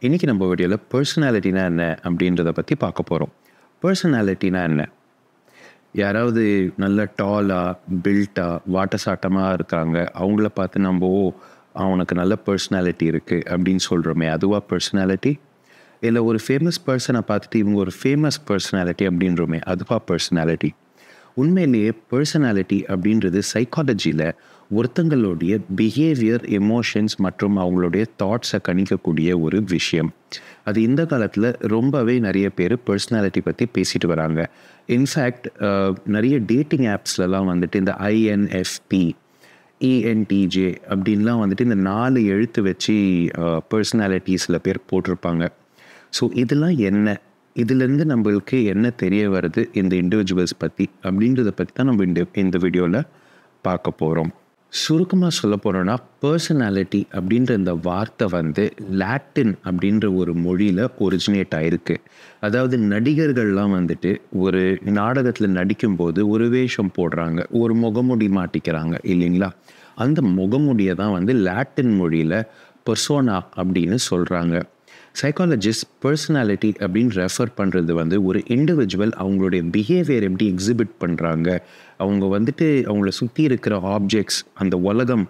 இன்றைக்கி நம்ம வீடியோவில் பர்சனாலிட்டினா என்ன அப்படின்றத பற்றி பார்க்க போகிறோம். பர்சனாலிட்டினா என்ன? யாராவது நல்ல டாலாக பில்ட்டாக வாட்டசாட்டமாக இருக்காங்க, அவங்கள பார்த்து நம்ம அவனுக்கு நல்ல பர்சனாலிட்டி இருக்குது அப்படின்னு சொல்கிறோமே, அதுவா பர்சனாலிட்டி? இல்லை ஒரு ஃபேமஸ் பர்சனை பார்த்துட்டு இவங்க ஒரு ஃபேமஸ் பர்சனாலிட்டி அப்படின்றோமே, அதுவா பர்சனாலிட்டி? உண்மையிலேயே பர்சனாலிட்டி அப்படின்றது சைக்காலஜியில் ஒருத்தங்களுடைய பிஹேவியர், எமோஷன்ஸ் மற்றும் அவங்களுடைய தாட்ஸை கணிக்கக்கூடிய ஒரு விஷயம். அது இந்த காலத்தில் ரொம்பவே நிறைய பேர் பர்சனாலிட்டி பற்றி பேசிட்டு வராங்க. இன்ஃபேக்ட் நிறைய டேட்டிங் ஆப்ஸ்லலாம் வந்துட்டு இந்த INFP, ENTJ அப்படின்லாம் வந்துட்டு இந்த 4 எழுத்து வச்சு பர்சனாலிட்டி சில பேர் போட்டிருப்பாங்க. ஸோ இதெல்லாம் என்ன, இதுலேருந்து நம்மளுக்கு என்ன தெரிய வருது இந்த இண்டிவிஜுவல்ஸ் பற்றி அப்படின்றத பற்றி தான் நம்ம இந்த வீடியோவில் பார்க்க போகிறோம். சுருக்கமாக சொல்ல போகிறோன்னா, பர்சனாலிட்டி அப்படின்ற இந்த வார்த்தை வந்து லாட்டின் அப்படின்ற ஒரு மொழியில் ஒரிஜினேட் ஆகிருக்கு. அதாவது நடிகர்கள்லாம் வந்துட்டு ஒரு நாடகத்தில் நடிக்கும்போது ஒரு வேஷம் போடுறாங்க, ஒரு முகமுடி மாட்டிக்கிறாங்க இல்லைங்களா? அந்த முகமுடியை தான் வந்து லாட்டின் மொழியில் பர்சோனா அப்படின்னு சொல்கிறாங்க. சைக்காலஜிஸ்ட் பர்சனாலிட்டி அப்படின்னு ரெஃபர் பண்ணுறது வந்து ஒரு இண்டிவிஜுவல் அவங்களுடைய பிஹேவியர் எப்படி எக்ஸிபிட் பண்ணுறாங்க, அவங்க வந்துட்டு அவங்கள சுற்றி இருக்கிற ஆப்ஜெக்ட்ஸ், அந்த உலகம்,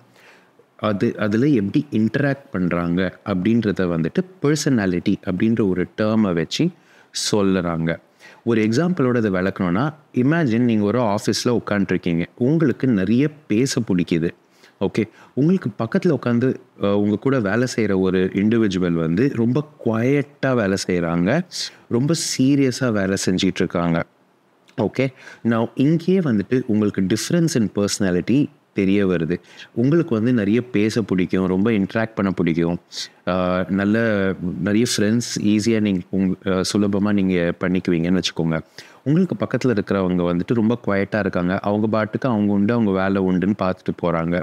அதில் எப்படி இன்டராக்ட் பண்ணுறாங்க அப்படின்றத வந்துட்டு பர்சனாலிட்டி அப்படின்ற ஒரு டேர்மை வச்சு சொல்லுறாங்க. ஒரு எக்ஸாம்பிளோட அதை விளக்கணும்னா, இமேஜின் நீங்கள் ஒரு ஆஃபீஸில் உட்காந்துருக்கீங்க, உங்களுக்கு நிறைய பேச பிடிக்குது. ஓகே, உங்களுக்கு பக்கத்தில் உட்காந்து உங்கள் கூட வேலை செய்கிற ஒரு இண்டிவிஜுவல் வந்து ரொம்ப குவையட்டாக வேலை செய்கிறாங்க, ரொம்ப சீரியஸாக வேலை செஞ்சிட்ருக்காங்க. ஓகே, நான் இங்கேயே வந்துட்டு உங்களுக்கு டிஃப்ரென்ஸ் இன் பர்சனாலிட்டி தெரிய வருது. உங்களுக்கு வந்து நிறைய பேச பிடிக்கும், ரொம்ப இன்ட்ராக்ட் பண்ண பிடிக்கும், நிறைய ஃப்ரெண்ட்ஸ் ஈஸியாக நீங்கள் சுலபமாக நீங்கள் பண்ணிக்குவீங்கன்னு வச்சுக்கோங்க. உங்களுக்கு பக்கத்தில் இருக்கிறவங்க வந்துட்டு ரொம்ப குவையட்டாக இருக்காங்க, அவங்க பாட்டுக்கு அவங்க உண்டு, அவங்க வேலை உண்டுன்னு பார்த்துட்டு போகிறாங்க.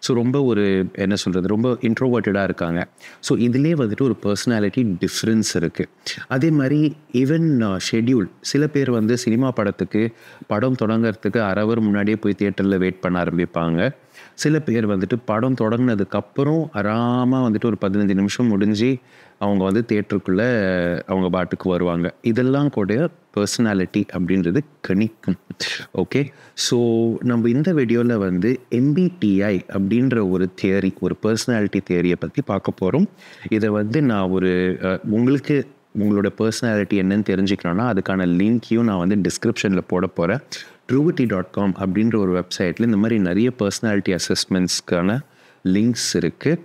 ஸோ ரொம்ப ஒரு என்ன சொல்கிறது, ரொம்ப இன்ட்ரோவர்ட்டடாக இருக்காங்க. ஸோ இதுலேயே வந்துட்டு ஒரு பர்சனாலிட்டி டிஃப்ரென்ஸ் இருக்குது. அதே மாதிரி ஈவன் ஷெட்யூல், சில பேர் வந்து சினிமா படம் தொடங்கிறதுக்கு அரை ஹவர் முன்னாடியே போய் தியேட்டரில் வெயிட் பண்ண ஆரம்பிப்பாங்க. சில பேர் வந்துட்டு படம் தொடங்கினதுக்கப்புறம் ஆறாமல் வந்துட்டு ஒரு 15 நிமிஷம் முடிஞ்சு அவங்க வந்து தியேட்டருக்குள்ளே அவங்க பாட்டுக்கு வருவாங்க. இதெல்லாம் கூட பர்சனாலிட்டி அப்படின்றது கணிக்கும். ஓகே, ஸோ நம்ம இந்த வீடியோவில் வந்து MBTI அப்படின்ற ஒரு தியரி, ஒரு பர்சனாலிட்டி தியரியை பற்றி பார்க்க போகிறோம். இதை வந்து நான் உங்களுக்கு உங்களோட பர்சனாலிட்டி என்னன்னு தெரிஞ்சுக்கணுன்னா அதுக்கான லிங்க்கையும் நான் வந்து டிஸ்கிரிப்ஷனில் போட போகிறேன். truity.com அப்படின்ற ஒரு வெப்சைட்டில் இந்த மாதிரி நிறைய பர்சனாலிட்டி அசஸ்மெண்ட்ஸ்க்கான லிங்க்ஸ் இருக்குது.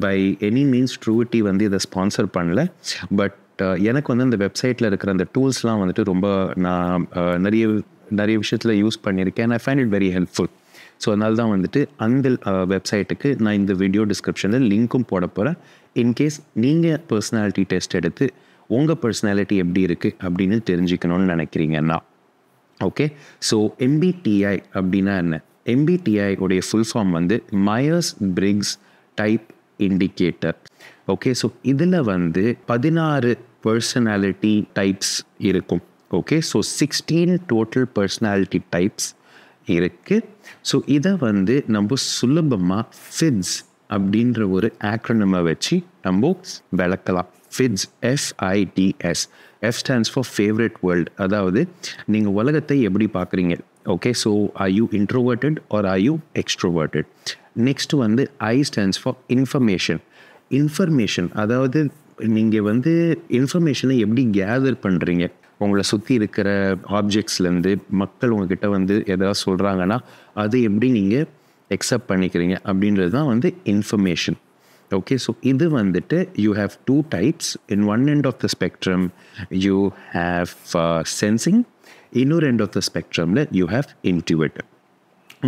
பை எனி மீன்ஸ் ட்ரூவிட்டி வந்து இதை ஸ்பான்சர் பண்ணல, பட் எனக்கு வந்து அந்த வெப்சைட்டில் இருக்கிற அந்த டூல்ஸ்லாம் வந்துட்டு ரொம்ப நான் நிறைய விஷயத்தில் யூஸ் பண்ணியிருக்கேன். I find it very helpful. So அதனால தான் வந்துட்டு அந்த வெப்சைட்டுக்கு நான் இந்த வீடியோ டிஸ்கிரிப்ஷனில் லிங்க்கும் போட போகிறேன். இன்கேஸ் நீங்கள் பர்சனாலிட்டி டெஸ்ட் எடுத்து உங்கள் பர்சனாலிட்டி எப்படி இருக்குது அப்படின்னு தெரிஞ்சுக்கணுன்னு நினைக்கிறீங்கன்னா. ஓகே, ஸோ MBTI அப்படின்னா என்ன? MBTI உடைய ஃபுல் ஃபார்ம் வந்து Myers BRICS type indicator. Okay, so இதில் வந்து 16 பர்சனாலிட்டி டைப்ஸ் இருக்கும். Okay, so 16 total personality types இருக்குது. ஸோ இதை வந்து நம்ம சுலபமாக ஃபிட்ஸ் அப்படின்ற ஒரு ஆக்ரோனிமை வச்சு நம்ம விளக்கலாம். Fits, FIDS. F stands for favorite world. அதாவது நீங்கள் உலகத்தை எப்படி பார்க்குறீங்க. Okay, so are you introverted or are you extroverted? Next வந்து I stands for information. அதாவது நீங்கள் வந்து இன்ஃபர்மேஷனை எப்படி கேதர் பண்ணுறீங்க, உங்களை சுற்றி இருக்கிற ஆப்ஜெக்ட்ஸ்லேருந்து மக்கள் உங்ககிட்ட வந்து எதாவது சொல்கிறாங்கன்னா அதை எப்படி நீங்கள் எக்ஸப்ட் பண்ணிக்கிறீங்க அப்படின்றது தான் வந்து இன்ஃபர்மேஷன். ஓகே, ஸோ இது வந்துட்டு you have 2 types. In one end of the spectrum you have sensing, இன்னொரு end of the spectrumல you have intuitive.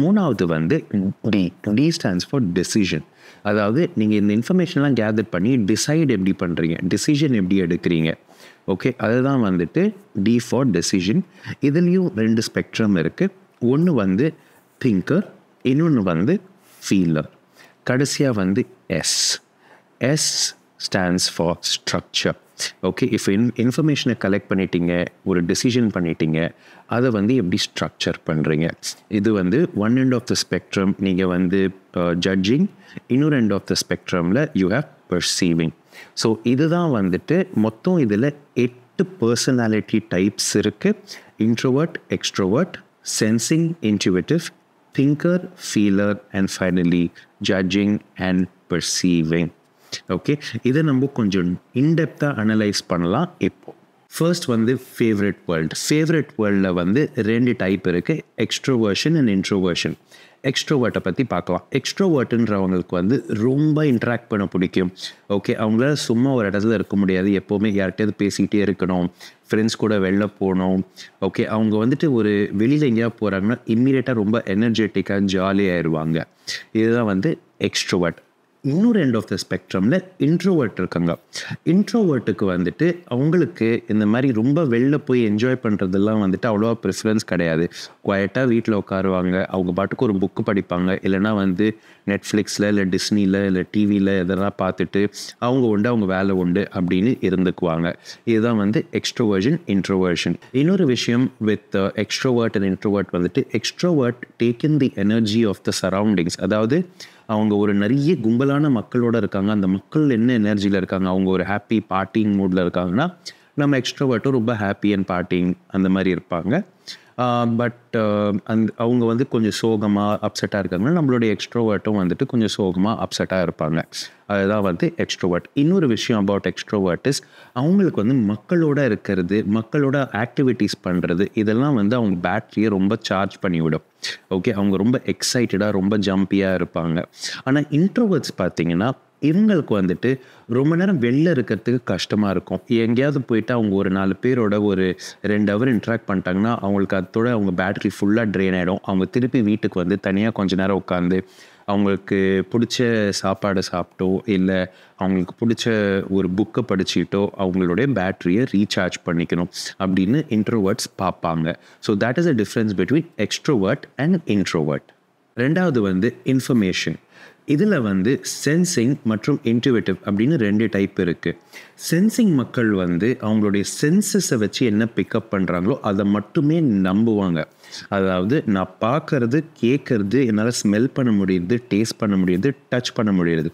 மூணாவது வந்து D stands for decision. அதாவது நீங்கள் இந்த இன்ஃபர்மேஷன்லாம் கேதர் பண்ணி டிசைட் எப்படி பண்ணுறீங்க, டிசிஷன் எப்படி எடுக்கிறீங்க. ஓகே, அதுதான் வந்துட்டு D for decision. இதுலேயும் 2 ஸ்பெக்ட்ரம் இருக்குது. ஒன்று வந்து திங்கர், இன்னொன்று வந்து ஃபீலர். கடைசியாக வந்து S stands for structure. Okay, இப்போ இன்ஃபர்மேஷனை கலெக்ட் பண்ணிட்டீங்க, ஒரு டெசிஷன் பண்ணிட்டீங்க, அதை வந்து எப்படி ஸ்ட்ரக்சர் பண்ணுறீங்க. இது வந்து one end of the spectrum நீங்கள் வந்து ஜட்ஜிங், இன்னொரு எண்ட் ஆஃப் த ஸ்பெக்ட்ரமில் யூ ஹேவ் perceiving. ஸோ இதுதான் வந்துட்டு மொத்தம் இதில் 8 பர்சனாலிட்டி டைப்ஸ் இருக்குது. Introvert, extrovert, sensing, intuitive, thinker, feeler, and finally judging and perceiving. Okay, இதை நம்ம கொஞ்சம் இன்டெப்த்தாக அனலைஸ் பண்ணலாம். இப்போ ஃபர்ஸ்ட் வந்து ஃபேவரட் வேர்ல்டில் வந்து 2 டைப் இருக்குது, எக்ஸ்ட்ரோவர்ஷன் அண்ட் இன்ட்ரோவர்ஷன். எக்ஸ்ட்ரோவர்ட்டை பற்றி பார்க்கலாம். எக்ஸ்ட்ரோவர்ட்டுன்றவங்களுக்கு வந்து ரொம்ப இன்ட்ராக்ட் பண்ண பிடிக்கும். ஓகே, அவங்களால சும்மா ஒரு இடத்துல இருக்க முடியாது, எப்போவுமே யார்கிட்டயாவது பேசிக்கிட்டே இருக்கணும், ஃப்ரெண்ட்ஸ் கூட வெளில போகணும். ஓகே, அவங்க வந்துட்டு ஒரு வெளியில் எங்கேயாவது போகிறாங்கன்னா இம்மீடியட்டாக ரொம்ப எனர்ஜெட்டிக்காக ஜாலியாகிடுவாங்க. இதுதான் வந்து எக்ஸ்ட்ரோவர்ட். இன்னொரு எண்ட் ஆஃப் த ஸ்பெக்ட்ரமில் இன்ட்ரோவர்ட் இருக்காங்க. இன்ட்ரோவர்ட்டுக்கு வந்துட்டு அவங்களுக்கு இந்த மாதிரி ரொம்ப வெளில போய் என்ஜாய் பண்ணுறதெல்லாம் வந்துட்டு அவ்வளோவா ப்ரிஃபரன்ஸ் கிடையாது. குவாய்ட்டாக வீட்டில் உட்காருவாங்க, அவங்க பாட்டுக்கு ஒரு புக்கு படிப்பாங்க, இல்லைனா வந்து நெட்ஃப்ளிக்ஸில் இல்லை டிஸ்னியில் இல்லை டிவியில் எதெல்லாம் பார்த்துட்டு அவங்க உண்டு அவங்க வேலை உண்டு அப்படின்னு இருந்துக்குவாங்க. இதுதான் வந்து எக்ஸ்ட்ரோவர்ஷன், இன்ட்ரோவர்ஷன். இன்னொரு விஷயம் வித் எக்ஸ்ட்ரோவர்ட் அண்ட் இன்ட்ரோவர்ட் வந்துட்டு, extrovert take in the energy of the surroundings. அதாவது அவங்க ஒரு நிறைய கும்பலான மக்களோடு இருக்காங்க, அந்த மக்கள் என்ன எனர்ஜியில் இருக்காங்க, அவங்க ஒரு ஹாப்பி பார்ட்டிங் மூடில் இருக்காங்கன்னா நம்ம எக்ஸ்ட்ரோவர்ட்டும் ரொம்ப ஹாப்பி அண்ட் பார்ட்டிங் அந்த மாதிரி இருப்பாங்க. பட் அவங்க வந்து கொஞ்சம் சோகமாக அப்செட்டாக இருக்காங்கன்னா நம்மளுடைய எக்ஸ்ட்ரோவர்ட்டும் வந்துட்டு கொஞ்சம் சோகமாக அப்செட்டாக இருப்பாங்க. அதுதான் வந்து எக்ஸ்ட்ரோவர்ட். இன்னொரு விஷயம் அபவுட் எக்ஸ்ட்ரோவர்ட் இஸ், அவங்களுக்கு வந்து மக்களோட இருக்கிறது, மக்களோட ஆக்டிவிட்டீஸ் பண்ணுறது, இதெல்லாம் வந்து அவங்க பேட்டரியை ரொம்ப சார்ஜ் பண்ணிவிடும். ஓகே, அவங்க ரொம்ப எக்ஸைட்டடாக ரொம்ப ஜம்பியாக இருப்பாங்க. ஆனால் இன்ட்ரோவர்ட்ஸ் பார்த்தீங்கன்னா இவங்களுக்கு வந்துட்டு ரொம்ப நேரம் வெளில இருக்கிறதுக்கு கஷ்டமாக இருக்கும். எங்கேயாவது போயிட்டு அவங்க ஒரு 4 பேரோட ஒரு 2 ஹவர் இன்ட்ராக்ட் பண்ணிட்டாங்கன்னா அவங்களுக்கு அதோட அவங்க பேட்டரி ஃபுல்லாக ட்ரெயின் ஆகிடும். அவங்க திருப்பி வீட்டுக்கு வந்து தனியாக கொஞ்ச நேரம் உட்காந்து அவங்களுக்கு பிடிச்ச சாப்பாடை சாப்பிட்டோ இல்லை அவங்களுக்கு பிடிச்ச ஒரு புக்கை படிச்சுட்டோ அவங்களுடைய பேட்டரியை ரீசார்ஜ் பண்ணிக்கணும் அப்படின்னு இன்ட்ரோவர்ட்ஸ் பார்ப்பாங்க. So that is a difference between extrovert and introvert. ரெண்டாவது வந்து இன்ஃபர்மேஷன். இதில் வந்து சென்சிங் மற்றும் இன்ட்யூட்டிவ் அப்படின்னு 2 டைப் இருக்குது. சென்சிங் மக்கள் வந்து அவங்களுடைய சென்சஸை வச்சு என்ன பிக்கப் பண்ணுறாங்களோ அதை மட்டுமே நம்புவாங்க. அதாவது நான் பார்க்கறது, கேட்கறது, என்னால் ஸ்மெல் பண்ண முடியுது, டேஸ்ட் பண்ண முடியுது, டச் பண்ண முடியுது,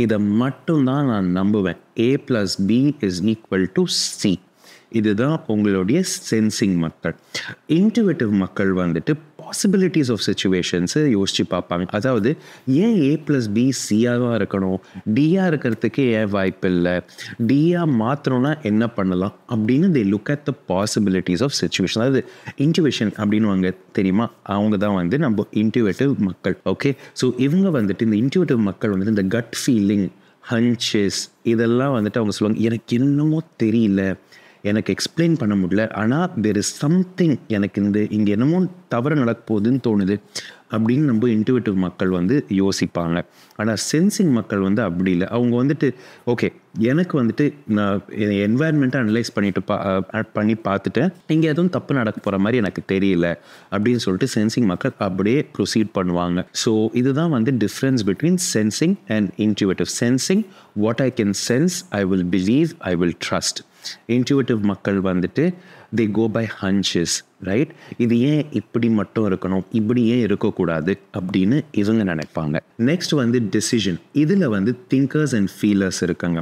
இதை மட்டும்தான் நான் நம்புவேன். A+B = C. இதுதான் உங்களுடைய சென்சிங் மக்கள். இன்ட்யூட்டிவ் மக்கள் வந்துட்டு பாசிபிலிட்டிஸ் ஆஃப் சிச்சுவேஷன்ஸை யோசித்து பார்ப்பாங்க. அதாவது ஏன் A+B C-ஆக இருக்கணும், D-ஆக இருக்கிறதுக்கு ஏன் வாய்ப்பு இல்லை, D-ஆக மாற்றணும்னா என்ன பண்ணலாம் அப்படின்னு they look at the possibilities of situation. அதாவது இன்ட்யூஷன் அப்படின்னு வாங்க தெரியுமா, அவங்க தான் வந்து நம்ம இன்ட்யூட்டிவ் மக்கள். ஓகே, ஸோ இவங்க வந்துட்டு இந்த இன்ட்யூட்டிவ் மக்கள் வந்துட்டு இந்த கட் ஃபீலிங், ஹன்ச்சஸ் இதெல்லாம் வந்துட்டு அவங்க சொல்லுவாங்க, எனக்கு என்னமோ தெரியல, எனக்கு எக்ஸ்பிளைன் பண்ண முடியல, ஆனால் there is something, எனக்கு இங்கே என்னமோ தவறு நடக்க போகுதுன்னு தோணுது அப்படின்னு நம்ம இன்ட்யூட்டிவ் மக்கள் வந்து யோசிப்பாங்க. ஆனால் சென்சிங் மக்கள் வந்து அப்படி இல்லை. அவங்க வந்துட்டு ஓகே, எனக்கு வந்துட்டு நான் என்வாயர்மெண்ட்டை அனலைஸ் பண்ணி பார்த்துட்டேன், இங்கே எதுவும் தப்பு நடக்க போகிற மாதிரி எனக்கு தெரியல அப்படின்னு சொல்லிட்டு சென்சிங் மக்கள் அப்படியே ப்ரொசீட் பண்ணுவாங்க. ஸோ இதுதான் வந்து difference between sensing and intuitive. Sensing, what I can sense, I will believe, I will trust. Intuitive மக்கள் வந்துட்டு they go by hunches, right? இது ஏன் இப்படி மட்டும் இருக்கணும், இப்படி ஏன் இருக்கக்கூடாது அப்படின்னு இவங்க நினைப்பாங்க. நெக்ஸ்ட் வந்து டெசிஷன். இதில் வந்து திங்கர்ஸ் அண்ட் ஃபீலர்ஸ் இருக்காங்க.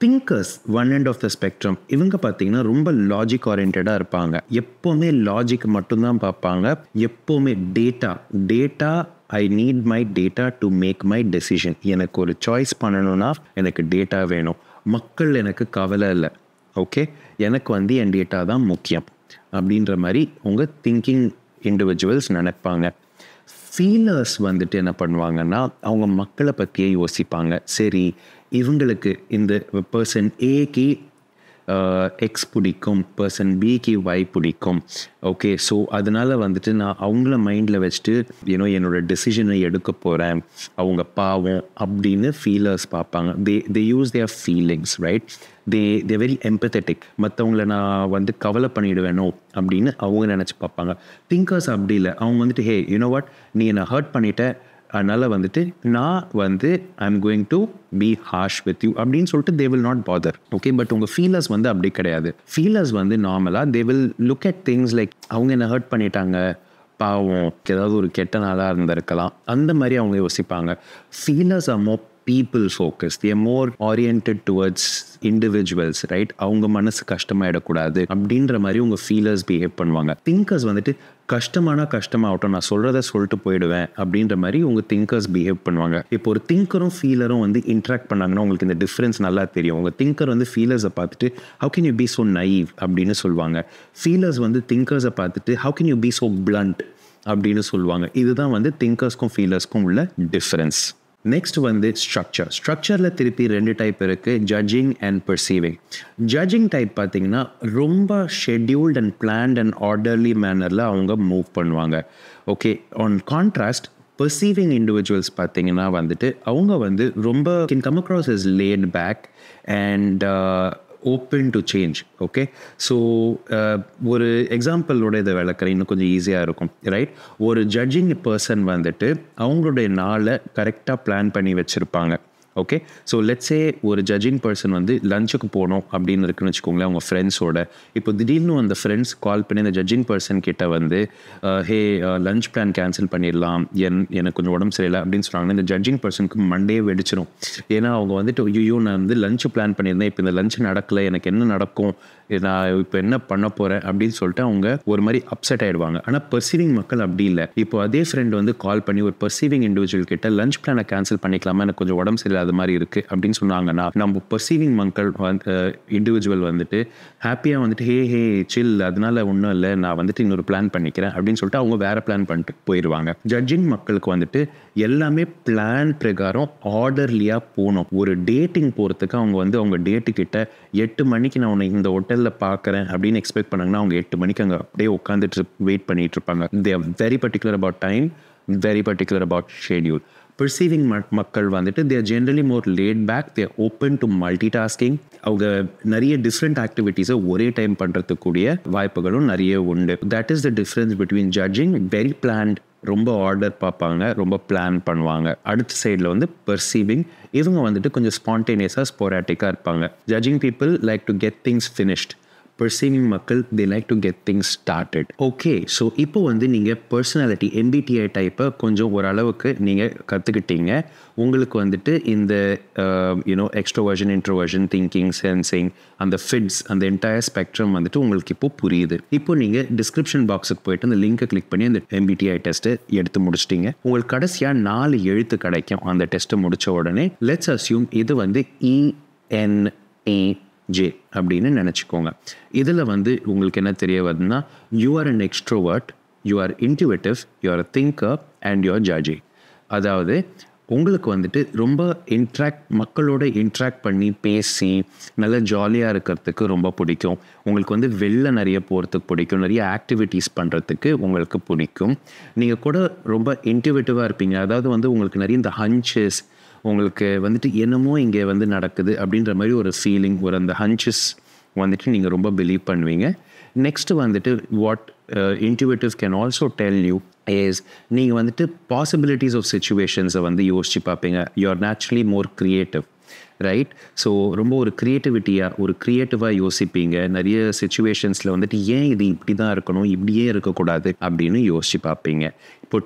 Thinkers one end of the spectrum. இவங்க பார்த்தீங்கன்னா ரொம்ப லாஜிக் ஓரியன்டாக இருப்பாங்க, எப்போவுமே லாஜிக் மட்டும்தான் பார்ப்பாங்க, எப்போவுமே data I need my data to make my decision. எனக்கு ஒரு சாய்ஸ் பண்ணணும்னா எனக்கு டேட்டா வேணும், மக்கள் எனக்கு கவலை இல்லை, ஓகே, எனக்கு வந்து என் டேட்டா தான் முக்கியம் அப்படின்ற மாதிரி உங்கள் திங்கிங் இண்டிவிஜுவல்ஸ் நினைப்பாங்க. ஃபீலர்ஸ் வந்துட்டு என்ன பண்ணுவாங்கன்னா அவங்க மக்களை பற்றியே யோசிப்பாங்க. சரி, இவங்களுக்கு இந்த பர்சன் ஏக்கு எக்ஸ் பிடிக்கும், பர்சன் பிக்கு ஒய் பிடிக்கும், ஓகே, ஸோ அதனால் வந்துட்டு நான் அவங்கள மைண்டில் வச்சுட்டு என்னோட டெசிஷனை எடுக்க போகிறேன், அவங்க பாவம் அப்படின்னு ஃபீலர்ஸ் பார்ப்பாங்க. They use their feelings, right? They very empathetic. மற்றவங்கள நான் வந்து கவலை பண்ணிவிடுவேனோ அப்படின்னு அவங்க நினச்சி பார்ப்பாங்க. திங்கர்ஸ் அப்படி இல்லை. அவங்க வந்துட்டு ஹே வாட், நீ என்னை ஹர்ட் பண்ணிட்ட, அதனால் வந்துட்டு நான் வந்து I'm going to be harsh with you அப்படின்னு சொல்லிட்டு they will not bother. Okay, but உங்கள் ஃபீலர்ஸ் வந்து அப்படி கிடையாது. ஃபீலர்ஸ் வந்து நார்மலாக they will look at things like அவங்க என்ன ஹர்ட் பண்ணிட்டாங்க, பாவம், ஏதாவது ஒரு கெட்ட நாளாக இருந்திருக்கலாம், அந்த மாதிரி அவங்க யோசிப்பாங்க. Feelers are more people focused, they are more oriented towards individuals, right? அவங்க மனசு கஷ்டமாயிடக்கூடாது அப்படின்ற மாதிரி உங்க ஃபீலர்ஸ் பிஹேவ் பண்ணுவாங்க. திங்கர்ஸ் வந்துட்டு கஷ்டமாகட்டும், நான் சொல்கிறத சொல்லிட்டு போயிடுவேன் அப்படின்ற மாதிரி உங்கள் திங்கர்ஸ் பிஹேவ் பண்ணுவாங்க. இப்போ ஒரு திங்கரும் ஃபீலரும் வந்து இன்ட்ராக்ட் பண்ணாங்கன்னா உங்களுக்கு இந்த டிஃப்ரென்ஸ் நல்லா தெரியும். உங்கள் திங்கர் வந்து ஃபீலர்ஸை பார்த்துட்டு how can you be so naive அப்படின்னு சொல்லுவாங்க. ஃபீலர்ஸ் வந்து திங்கர்ஸை பார்த்துட்டு how can you be so blunt அப்படின்னு சொல்லுவாங்க. இதுதான் வந்து திங்கர்ஸ்க்கும் ஃபீலர்ஸ்க்கும் உள்ள டிஃப்ரென்ஸ். நெக்ஸ்ட் வந்து ஸ்ட்ரக்சரில் திருப்பி 2 டைப் இருக்குது, judging and perceiving. Judging type பார்த்தீங்கன்னா ரொம்ப scheduled and planned and orderly மேனரில் அவங்க மூவ் பண்ணுவாங்க. Okay, on contrast perceiving individuals பார்த்தீங்கன்னா வந்துட்டு அவங்க வந்து ரொம்ப can come across as laid back and open to change. Okay, so ஒரு எக்ஸாம்பிளோட இதை விளக்குறேன், இன்னும் கொஞ்சம் ஈஸியாக இருக்கும், ரைட்? ஒரு ஜட்ஜிங் பர்சன் வந்துட்டு அவங்களுடைய நாளை கரெக்டாக பிளான் பண்ணி வச்சுருப்பாங்க. ஓகே, ஸோ லெட்ஸே ஒரு ஜட்ஜிங் பர்சன் வந்து லஞ்சுக்கு போகணும் அப்படின்னு இருக்குன்னு வச்சுக்கோங்களேன் அவங்க ஃப்ரெண்ட்ஸோட. இப்போ திடீர்னு அந்த ஃப்ரெண்ட்ஸ் கால் பண்ணி அந்த ஜட்ஜிங் பர்சன் கிட்ட வந்து ஹே லஞ்ச் பிளான் கேன்சல் பண்ணிடலாம், எனக்கு கொஞ்சம் உடம்பு சரியில்லை அப்படின்னு சொன்னாங்கன்னா இந்த ஜட்ஜிங் பர்சனுக்கு மண்டே வெடிச்சிடும். ஏன்னா அவங்க வந்துட்டு ஐயோ நான் வந்து லஞ்சு பிளான் பண்ணியிருந்தேன், இப்போ இந்த லஞ்சு நடக்கலை, எனக்கு என்ன நடக்கும், நான் இப்போ என்ன பண்ண போகிறேன் அப்படின்னு சொல்லிட்டு அவங்க ஒரு மாதிரி அப்செட் ஆகிடுவாங்க. ஆனால் பர்சீவிங் மக்கள் அப்படி இல்லை. இப்போ அதே ஃப்ரெண்ட் வந்து கால் பண்ணி ஒரு பர்சீவிங் இண்டிவிஜுவல் கிட்ட லஞ்ச் பிளானை கேன்சல் பண்ணிக்கலாமா, எனக்கு கொஞ்சம் உடம்பு சரியில்லை அது மாதிரி இருக்குது அப்படின்னு சொன்னாங்கன்னா நம்ம பர்சீவிங் மக்கள் இண்டிவிஜுவல் வந்துட்டு ஹாப்பியாக வந்துட்டு ஹே சில், அதனால ஒன்றும் இல்லை, நான் வந்துட்டு இன்னொரு பிளான் பண்ணிக்கிறேன் அப்படின்னு சொல்லிட்டு அவங்க வேறு பிளான் பண்ணிட்டு போயிடுவாங்க. ஜட்ஜிங் மக்களுக்கு வந்துட்டு எல்லாமே பிளான் பிரகாரம் ஆர்டர்லியாக போகணும். ஒரு டேட்டிங் போகிறதுக்கு அவங்க வந்து அவங்க டேட்டுக்கிட்ட 8 மணிக்கு நான் உன்னை இந்த ஹோட்டலில் பார்க்குறேன் அப்படின்னு எக்ஸ்பெக்ட் பண்ணாங்கன்னா அவங்க 8 மணிக்கு அங்கே அப்படியே உட்காந்துட்டு வெயிட் பண்ணிட்டு இருப்பாங்க. They are very particular about time, very particular about schedule. Perceiving மக்கள் வந்துட்டு they are generally more laid back, they are open to multitasking. அவங்க நிறைய டிஃப்ரெண்ட் ஆக்டிவிட்டீஸை ஒரே டைம் பண்ணுறதுக்கூடிய வாய்ப்புகளும் நிறைய உண்டு. That is the difference between judging, very plant, ரொம்ப order பார்ப்பாங்க, ரொம்ப பிளான் பண்ணுவாங்க. அடுத்த சைடில் வந்து பர்சீவிங், இவங்க வந்துட்டு கொஞ்சம் ஸ்பான்டேனியஸாக ஸ்போராட்டிக்காக இருப்பாங்க. Judging people like to get things finished, perceiving மக்கள் they like to get things started. Okay, so இப்போ வந்து நீங்கள் பர்சனாலிட்டி MBTI டைப்பை கொஞ்சம் ஓரளவுக்கு நீங்கள் கற்றுக்கிட்டீங்க. உங்களுக்கு வந்துட்டு இந்த எக்ஸ்ட்ரோவர்ஷன், இன்ட்ரோவர்ஷன், திங்கிங், சென்சிங், அந்த ஃபிட்ஸ், அந்த என்டையர் ஸ்பெக்ட்ரம் வந்துட்டு உங்களுக்கு இப்போ புரியுது. இப்போ நீங்கள் டிஸ்கிரிப்ஷன் பாக்ஸுக்கு போயிட்டு அந்த லிங்கை கிளிக் பண்ணி அந்த MBTI டெஸ்ட்டை எடுத்து முடிச்சிட்டிங்க. உங்களுக்கு கடைசியாக 4 எழுத்து கிடைக்கும் அந்த டெஸ்ட்டை முடித்த உடனே. லெட்ஸ் அஸ்யூம் இது வந்து ENTJ அப்படின்னு நினச்சிக்கோங்க. இதில் வந்து உங்களுக்கு என்ன தெரிய வருதுன்னா, you are an extrovert, you are intuitive, you are a thinker and you are judging. அதாவது உங்களுக்கு வந்துட்டு ரொம்ப மக்களோட இன்ட்ராக்ட் பண்ணி பேசி நல்லா ஜாலியாக இருக்கிறதுக்கு ரொம்ப பிடிக்கும். உங்களுக்கு வந்து வெளில நிறைய போகிறதுக்கு பிடிக்கும், நிறைய ஆக்டிவிட்டீஸ் பண்ணுறதுக்கு உங்களுக்கு பிடிக்கும். நீங்கள் கூட ரொம்ப இன்ட்யூவேட்டிவாக இருப்பீங்க. அதாவது வந்து உங்களுக்கு நிறைய இந்த ஹன்ச்சஸ், உங்களுக்கு வந்துட்டு என்னமோ இங்கே வந்து நடக்குது அப்படின்ற மாதிரி ஒரு ஃபீலிங், ஒரு அந்த ஹன்ச்சஸ் வந்துட்டு நீங்கள் ரொம்ப பிலீவ் பண்ணுவீங்க. நெக்ஸ்ட்டு வந்துட்டு what intuitive can also tell you is, நீங்கள் வந்துட்டு பாசிபிலிட்டிஸ் ஆஃப் சிச்சுவேஷன்ஸை வந்து யோசிச்சு பார்ப்பீங்க. You are naturally more creative, right? So ரொம்ப ஒரு க்ரியேட்டிவாக யோசிப்பீங்க. நிறைய சிச்சுவேஷன்ஸில் வந்துட்டு ஏன் இது இப்படி தான் இருக்கணும், இப்படியே இருக்கக்கூடாது அப்படின்னு யோசிச்சு பார்ப்பீங்க. இப்போ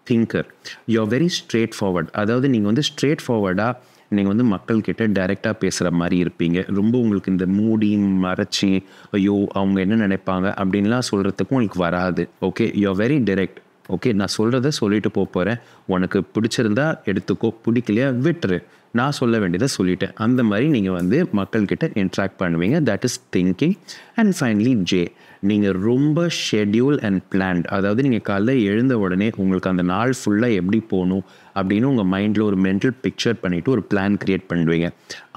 thinker, you are very straight forward. அதாவது நீங்கள் வந்து ஸ்ட்ரெயிட் ஃபார்வர்டாக நீங்கள் வந்து மக்கள்கிட்ட டைரெக்டாக பேசுகிற மாதிரி இருப்பீங்க. ரொம்ப உங்களுக்கு இந்த மூடி மறைச்சி ஐயோ அவங்க என்ன நினைப்பாங்க அப்படின்லாம் சொல்கிறதுக்கும் உங்களுக்கு வராது. Okay, you are very direct. Okay, நான் சொல்கிறத சொல்லிட்டு போகிறேன், உனக்கு பிடிச்சிருந்தா எடுத்துக்கோ, பிடிக்கலையா விட்டுரு, நான் சொல்ல வேண்டியதை சொல்லிட்டேன். அந்த மாதிரி நீங்கள் வந்து மக்கள்கிட்ட இன்ட்ராக்ட் பண்ணுவீங்க. That is thinking. And finally J, நீங்கள் ரொம்ப ஷெட்யூல் அண்ட் பிளான்ட். அதாவது நீங்கள் காலைல எழுந்த உடனே உங்களுக்கு அந்த நாள் ஃபுல்லாக எப்படி போகணும் அப்படின்னு உங்கள் மைண்டில் ஒரு மென்டல் பிக்சர் பண்ணிவிட்டு ஒரு பிளான் க்ரியேட் பண்ணுவீங்க.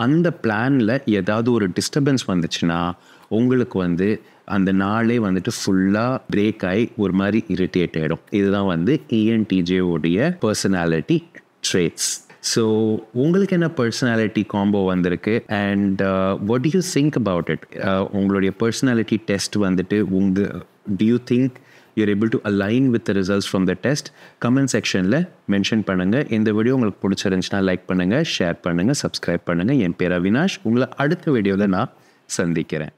அந்த பிளானில் ஏதாவது ஒரு டிஸ்டர்பன்ஸ் வந்துச்சுன்னா உங்களுக்கு வந்து அந்த நாளே வந்துட்டு ஃபுல்லாக பிரேக் ஆகி ஒரு மாதிரி இரிட்டேட் ஆகிடும். இதுதான் வந்து ENTJ-உடைய பர்சனாலிட்டி ட்ரேட்ஸ். ஸோ உங்களுக்கு என்ன பர்சனாலிட்டி காம்போ வந்திருக்கு and what to you think about it? உங்களுடைய பர்சனாலிட்டி டெஸ்ட் வந்துட்டு do you think you're able to align with the results from the test? Comment செக்ஷனில் மென்ஷன் பண்ணுங்கள். இந்த வீடியோ உங்களுக்கு பிடிச்சிருந்துச்சுன்னா லைக் பண்ணுங்கள், ஷேர் பண்ணுங்கள், சப்ஸ்கிரைப் பண்ணுங்கள். என் பேர் அவினாஷ். உங்களை அடுத்த வீடியோவில் நான் சந்திக்கிறேன்.